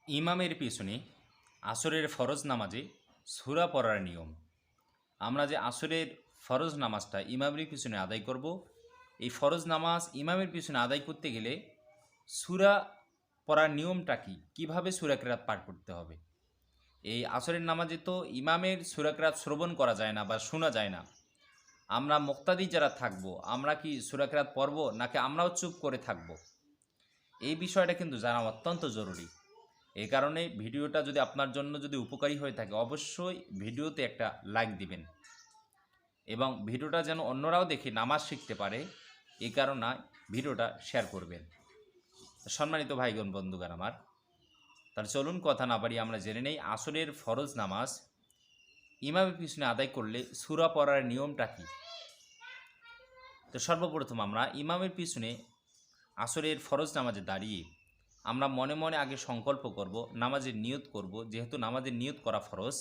ইমামের পিছনে আসরের ফরজ নামাজে সূরা পড়ার নিয়ম। আমরা যে আসরের ফরজ নামাজটা ইমামের পিছনে আদায় করব, এই ফরজ নামাজ ইমামের পিছনে আদায় করতে গেলে সূরা পড়ার নিয়মটা কী, কীভাবে সূরা কেরাত পাঠ করতে হবে। এই আসরের নামাজে তো ইমামের সূরা কেরাত শ্রবণ করা যায় না বা শোনা যায় না। আমরা মুক্তাদি যারা থাকবো, আমরা কি সূরা কেরাত পড়ব নাকি আমরাও চুপ করে থাকব, এই বিষয়টা কিন্তু জানা অত্যন্ত জরুরি। এই কারণে ভিডিওটা যদি আপনার জন্য যদি উপকারী হয়ে থাকে, অবশ্যই ভিডিওতে একটা লাইক দিবেন এবং ভিডিওটা যেন অন্যরাও দেখে নামাজ শিখতে পারে, এই কারণে ভিডিওটা শেয়ার করবেন। সম্মানিত ভাইগণ বন্ধুগণ আমার, তাহলে চলুন কথা না বাড়িয়ে আমরা জেনে নেই আসরের ফরজ নামাজ ইমামের পিছনে আদায় করলে সূরা পড়ার নিয়মটা কী। তো সর্বপ্রথম আমরা ইমামের পিছনে আসরের ফরজ নামাজে দাঁড়িয়ে আমরা মনে মনে আগে সংকল্প করব, নামাজের নিয়ত করব। যেহেতু নামাজের নিয়ত করা ফরজ,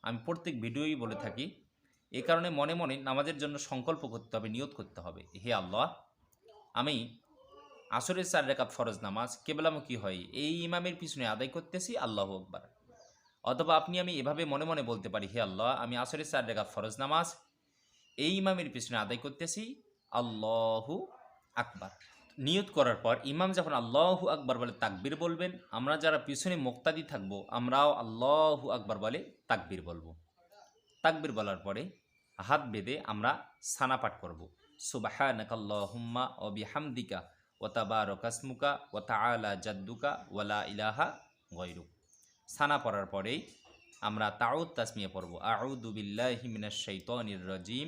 আমি প্রত্যেক ভিডিওই বলে থাকি, এ কারণে মনে মনে নামাজের জন্য সংকল্প করতে হবে, নিয়ত করতে হবে। হে আল্লাহ, আমি আসরের 4 রাকাত ফরজ নামাজ কেবলামুখী হয় এই ইমামের পিছনে আদায় করতেছি, আল্লাহু আকবার। অথবা আমি এভাবে মনে মনে বলতে পারি, হে আল্লাহ, আমি আসরের 4 রাকাত ফরজ নামাজ এই ইমামের পিছনে আদায় করতেছি, আল্লাহু আকবার। নিয়ত করার পর ইমাম যখন আল্লাহু আকবার বলে তাকবীর বলবেন, আমরা যারা পিছনে মুক্তাদি থাকবো আমরাও আল্লাহু আকবার বলে তাকবীর বলবো। তাকবীর বলার পরে হাত বেঁধে আমরা সানা পাঠ করব। সুবহানাকাল্লাহুম্মা ওয়া বিহামদিকা ওয়া তাবারাকা ইসমুকা ওয়া তাআলা জাদ্দুকা ওয়া লা ইলাহা গায়রুক। সানা পড়ার পরেই আমরা তাউদ তাসমিয়া পড়ব। আউযু বিল্লাহি মিনাশ শাইতানির রাজিম,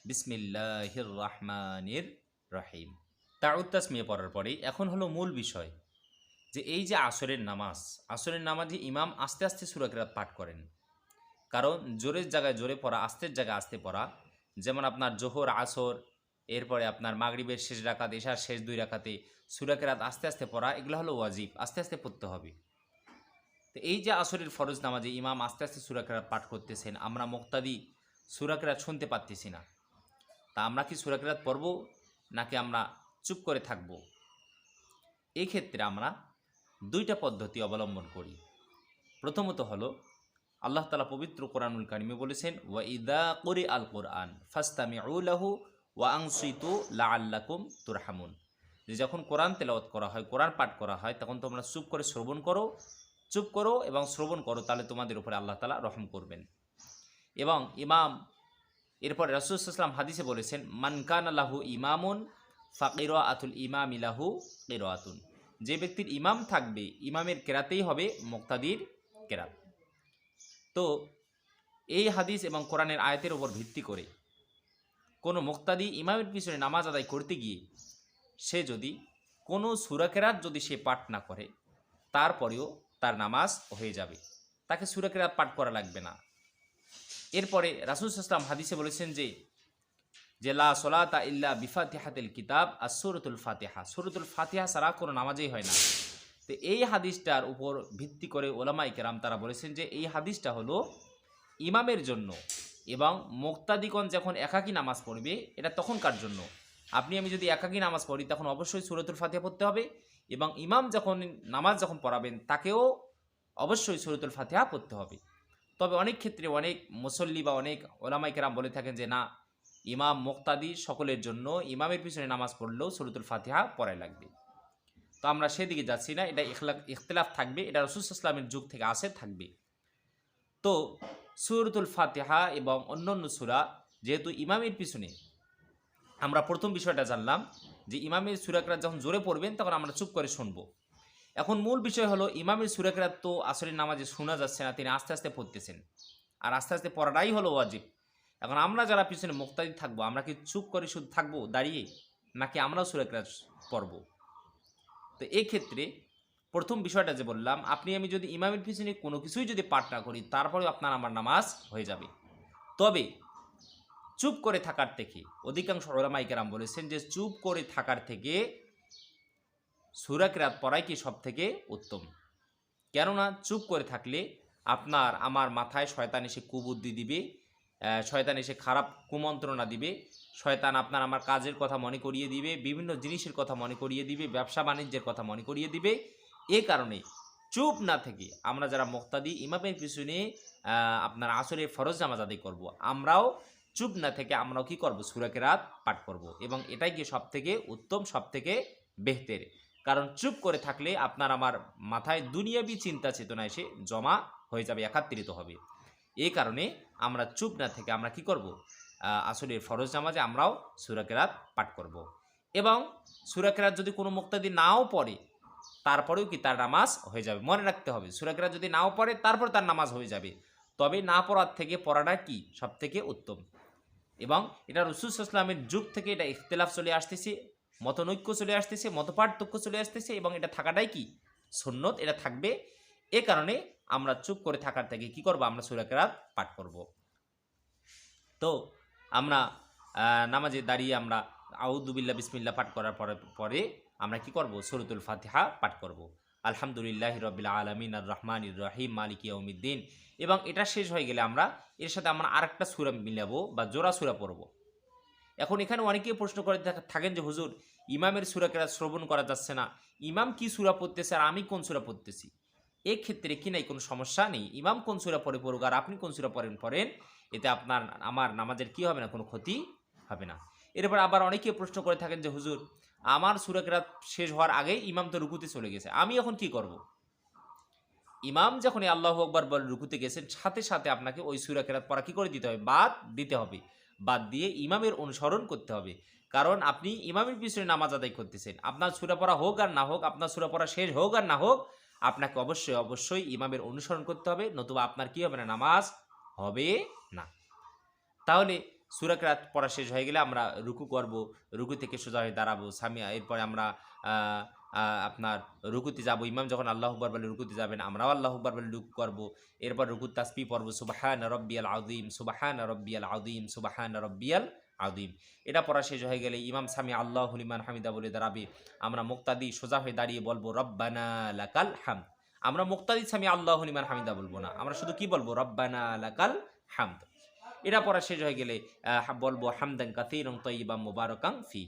বিসমিল্লাহির রহমানির রহিম। তাউদ তাসমিয়া পড়ার পরেই এখন হলো মূল বিষয়, যে এই যে আসরের নামাজ, আসরের নামাজে ইমাম আস্তে আস্তে সূরা কেরাত পাঠ করেন। কারণ জোরের জায়গায় জোরে পড়া, আস্তের জায়গায় আস্তে পড়া, যেমন আপনার জোহর আসর, এরপরে আপনার মাগরিবের শেষ রাকাত, এশার শেষ 2 রাকাতে সূরা কেরাত আস্তে আস্তে পড়া, এগুলো হলো ওয়াজিব, আস্তে আস্তে পড়তে হবে। তো এই যে আসরের ফরজ নামাজে ইমাম আস্তে আস্তে সূরা কেরাত পাঠ করতেছেন, আমরা মুক্তাদি সূরা কেরাত শুনতে পারতেছি না, তা আমরা কি সূরা কেরাত পড়ব নাকি আমরা চুপ করে থাকব? এই ক্ষেত্রে আমরা 2টা পদ্ধতি অবলম্বন করি। প্রথমত হলো, আল্লাহ তাআলা পবিত্র কোরআনুল কারিমে বলেছেন, ওয়া ইদা কুরি আল কোরআন ফাস্তামিউ লাহু ওয়া আনসিতু লাআল্লাকুম তুরহামুন। যে যখন কোরআন তেলাওয়াত করা হয়, কোরআন পাঠ করা হয়, তখন তোমরা চুপ করে শ্রবণ করো, চুপ করো এবং শ্রবণ করো, তাহলে তোমাদের উপরে আল্লাহ তাআলা রহম করবেন। এবং ইমাম, এরপরে রাসূল সাল্লাল্লাহু আলাইহি ওয়াসাল্লাম হাদিসে বলেছেন, মান কানা লাহু ইমামুন ফাকিরাআতুল ইমামি লাহু কিরাআতুন। যে ব্যক্তির ইমাম থাকবে, ইমামের কেরাতেই হবে মুক্তাদির কেরাত। তো এই হাদিস এবং কোরআনের আয়াতের উপর ভিত্তি করে কোনো মুক্তাদি ইমামের পিছনে নামাজ আদায় করতে গিয়ে সে যদি কোনো সূরা কেরাত যদি সে পাঠ না করে, তারপরেও তার নামাজ হয়ে যাবে, তাকে সূরা কেরাত পাঠ করা লাগবে না। এরপরে রাসূল সাল্লাল্লাহু আলাইহি ওয়াসাল্লাম হাদিসে বলেছেন যে লা সলাতা ইল্লা বিফাতিহাতিল কিতাব আর সূরাতুল ফাতিহা, সূরাতুল ফাতিহা ছাড়া কোনো নামাজই হয় না। তো এই হাদিসটার উপর ভিত্তি করে ওলামায়ে কেরাম তারা বলেছেন যে এই হাদিসটা হলো ইমামের জন্য, এবং মুক্তাদিগণ যখন একাকী নামাজ পড়বে এটা তখনকার জন্য। আমি যদি একাকী নামাজ পড়ি তখন অবশ্যই সূরাতুল ফাতিহা পড়তে হবে, এবং ইমাম যখন নামাজ পড়াবেন তাকেও অবশ্যই সূরাতুল ফাতিহা পড়তে হবে। তবে অনেক ক্ষেত্রে অনেক মুসল্লি বা অনেক ওলামায়ে কেরাম বলে থাকেন যে না, ইমাম মুক্তাদি সকলের জন্য, ইমামের পিছনে নামাজ পড়লেও সূরাতুল ফাতিহা পড়াই লাগবে। তো আমরা সেদিকে যাচ্ছি না, এটা ইখতিলাফ থাকবে, এটা রাসূল সাল্লাল্লাহু আলাইহি ওয়াসাল্লামের যুগ থেকে আসে থাকবে। তো সূরাতুল ফাতিহা এবং অন্যান্য সূরা যেহেতু ইমামের পিছনে, আমরা প্রথম বিষয়টা জানলাম যে ইমামের সূরা কেরাত যখন জোরে পড়বেন তখন আমরা চুপ করে শুনব। এখন মূল বিষয় হলো, ইমামের সূরা কেরাত তো আসরের নামাজে শোনা যাচ্ছে না, তিনি আস্তে আস্তে পড়তেছেন, আর আস্তে আস্তে পড়াটাই হলো ওয়াজিব। এখন আমরা যারা পিছনে মুক্তাদি থাকবো, আমরা কি চুপ করে শুধু থাকবো দাঁড়িয়ে, নাকি আমরাও সূরা কেরাত পড়ব? তো এই ক্ষেত্রে প্রথম বিষয়টা যে বললাম, আমি যদি ইমামের পিছনে কোনো কিছুই যদি পাঠ না করি, তারপরেও আপনার আমার নামাজ হয়ে যাবে। তবে চুপ করে থাকার থেকে, অধিকাংশ উলামায়ে কেরাম বলেছেন যে চুপ করে থাকার থেকে সূরা কেরাত পড়াই কি সব থেকে উত্তম। কেননা চুপ করে থাকলে আপনার আমার মাথায় শয়তান এসে কুবুদ্ধি দিবে, শয়তান এসে খারাপ কুমন্ত্রণা দিবে, শয়তান আপনার আমার কাজের কথা মনে করিয়ে দিবে, বিভিন্ন জিনিসের কথা মনে করিয়ে দিবে, ব্যবসা বাণিজ্যের কথা মনে করিয়ে দিবে। এ কারণে চুপ না থেকে আমরা যারা মুক্তাদি ইমামের পিছনে আপনার আসরের ফরজ নামাজ আদায় করব, আমরাও চুপ না থেকে আমরাও কি করব, সূরা কিরাত পাঠ করব, এবং এটাই কি সব থেকে উত্তম, সব থেকে বেহতের। কারণ চুপ করে থাকলে আপনার আমার মাথায় দুনিয়াবি চিন্তা চেতনা এসে জমা হয়ে যাবে, একাত্রিত হবে। এই কারণে আমরা চুপ না থেকে আমরা কি করব, আসরের ফরজ নামাজে আমরাও সূরা কিরাত পাঠ করব। এবং সূরা কিরাত যদি কোনো মুক্তাদি নাও পড়ে তারপরেও কি তার নামাজ হয়ে যাবে। মনে রাখতে হবে, সূরা কিরাত যদি নাও পড়ে তারপর তার নামাজ হয়ে যাবে, তবে না পড়ার থেকে পড়াটা কি সব থেকে উত্তম। এবং এটা রাসূল সাল্লাল্লাহু আলাইহি ওয়াসাল্লামের যুগ থেকে এটা ইখতিলাফ চলে আসতেছে, মতনৈক্য চলে আসতেছে, মতপার্থক্য চলে আসতেছে, এবং এটা থাকাটাই কি সুন্নত, এটা থাকবে। এ কারণে আমরা চুপ করে থাকার থেকে কি করব, আমরা সূরা কিরাত পাঠ করব। তো আমরা নামাজে দাঁড়িয়ে আমরা আউযু বিল্লাহ বিসমিল্লাহ পাঠ করার পরে আমরা কি করব, সূরাতুল ফাতিহা পাঠ করব। আলহামদুলিল্লাহি রাব্বিল আলামিন আর রহমানির রহিম মালিকি ইয়াউমিদ্দিন। এবং এটা শেষ হয়ে গেলে আমরা এর সাথে আমরা আরেকটা সূরা মিলাবো বা জোড়া সূরা পড়ব। এখন এখানে অনেকেই প্রশ্ন করে থাকেন যে হুজুর, ইমামের সূরা কিরাত শ্রবণ করা যাচ্ছে না, ইমাম কি সূরা পড়তেছে আর আমি কোন সূরা পড়তেছি। এক্ষেত্রে কি নাই, কোনো সমস্যা নেই। ইমাম কোন সূরা পড়ে পড়ুক আর আপনি কোন সূরা পড়েন, এতে আপনার আমার নামাজের কি হবে না, কোনো ক্ষতি হবে না। এরপর আবার অনেকেই প্রশ্ন করে থাকেন যে হুজুর, আমার সূরা কিরাত শেষ হওয়ার আগেই ইমাম তো রুকুতে চলে গেছে, আমি এখন কি করব। ইমাম যখন আল্লাহু আকবার বলে রুকুতে গেছেন, সাথে সাথে আপনাকে ওই সূরা কিরাত পড়া কি করে দিতে হবে, বাদ দিতে হবে। বাদ দিয়ে ইমামের অনুসরণ করতে হবে। কারণ আপনি ইমামের পিছনে নামাজ আদায় করতেছেন, আপনার সূরা পড়া হোক আর না হোক, আপনার সূরা পড়া শেষ হোক আর না হোক, আপনাকে অবশ্যই অবশ্যই ইমামের অনুসরণ করতে হবে, নতুবা আপনার কি হবে না, নামাজ হবে না। তাহলে সূরা কিরাত পড়া শেষ হয়ে গেলে আমরা রুকু করব, রুকু থেকে সোজা হয়ে দাঁড়াবো, সামিয়া, এরপরে আমরা আপনার রুকুতে যাব। ইমাম যখন আল্লাহু আকবার বলে রুকুতে যাবেন, আমরাও আল্লাহু আকবার বলে রুকু করব। এরপর রুকুর তাসবিহ পড়ব, সুবহানা রাব্বিয়াল আযীম, সুবহানা রাব্বিয়াল আযীম, সুবহানা রাব্বিয়াল আযীম। এটা পড়া শেষ হয়ে গেলে ইমাম সামি আল্লাহু লিমান হামিদা বলে দাঁড়াবে, আমরা মুক্তাদি সোজা হয়ে দাঁড়িয়ে বলবো রব্বানা লাকাল হামদ। আমরা মুক্তাদি সামি আল্লাহু লিমান হামিদা বলবো না, আমরা শুধু কি বলবো, রব্বানা লাকাল হামদ। এটা পড়া শেষ হয়ে গেলে বলবো হামদান কাসীরান তাইয়িবান মুবারাকান ফি।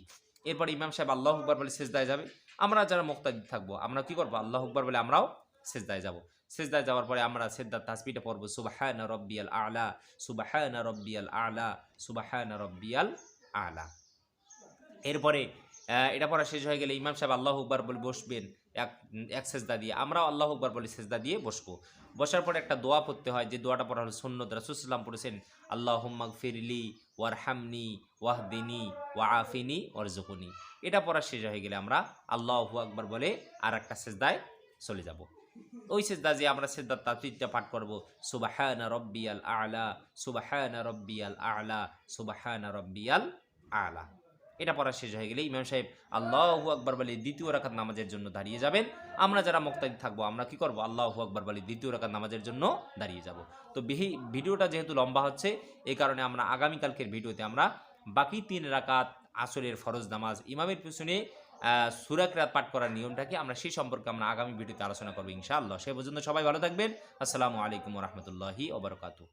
এরপর ইমাম সাহেব আল্লাহু আকবার বলে সিজদায় যাবে, আমরা যারা মুক্তাদি থাকবো আমরা কি করবো, আল্লাহু আকবার বলে আমরাও সিজদায় যাব। সিজদায় যাওয়ার পরে আমরা সিজদার তাসবিহটা পড়বো, সুবহানা রাব্বিয়াল আ'লা, সুবহানা রাব্বিয়াল আ'লা, সুবহানা রাব্বিয়াল আ'লা। এরপরে এটা পড়া শেষ হয়ে গেলে ইমাম সাহেব আল্লাহু আকবার বলে বসবেন এক সেজদা দিয়ে, আমরাও আল্লাহু আকবার বলে সেজদা দিয়ে বসবো। বসার পরে একটা দোয়া পড়তে হয়, যে দোয়াটা পড়া হলো সুন্নত, রাসূল সাল্লাল্লাহু আলাইহি ওয়াসাল্লাম পড়েছেন, আল্লাহুম্মা গফিরলি ওয়ারহামনি ওয়াহদিনি ওয়াআফিনি ওয়ারযুকনি। এটা পড়া শেষ হয়ে গেলে আমরা আল্লাহু আকবার বলে আর একটা সেজদায় চলে যাব। ওই সেজদা যে আমরা সেজদার তাসবিহটা পাঠ করব, সুবহানা রাব্বিয়াল আ'লা, সুবহানা রাব্বিয়াল আ'লা, সুবহানা রাব্বিয়াল আ'লা। এটা পড়া শেষ হয়ে গেলে ইমাম সাহেব আল্লাহু আকবার বলে দ্বিতীয় রাকাত নামাজের জন্য দাঁড়িয়ে যাবেন। আমরা যারা মুক্তাদি থাকবো আমরা কি করব, আল্লাহু আকবার বলে দ্বিতীয় রাকাত নামাজের জন্য দাঁড়িয়ে যাব। তো ভিডিওটা যেহেতু লম্বা হচ্ছে, এই কারণে আমরা আগামীকালকের ভিডিওতে আমরা বাকি 3 রাকাত আসরের ফরজ নামাজ ইমামের পিছনে সূরা কিরাত পাঠ করার নিয়মটাকে আমরা সেই সম্পর্কে আমরা আগামী ভিডিওতে আলোচনা করব ইনশাআল্লাহ। সে পর্যন্ত সবাই ভালো থাকবেন। আসসালামু আলাইকুম ওয়া রাহমাতুল্লাহি ওয়া বারাকাতুহু।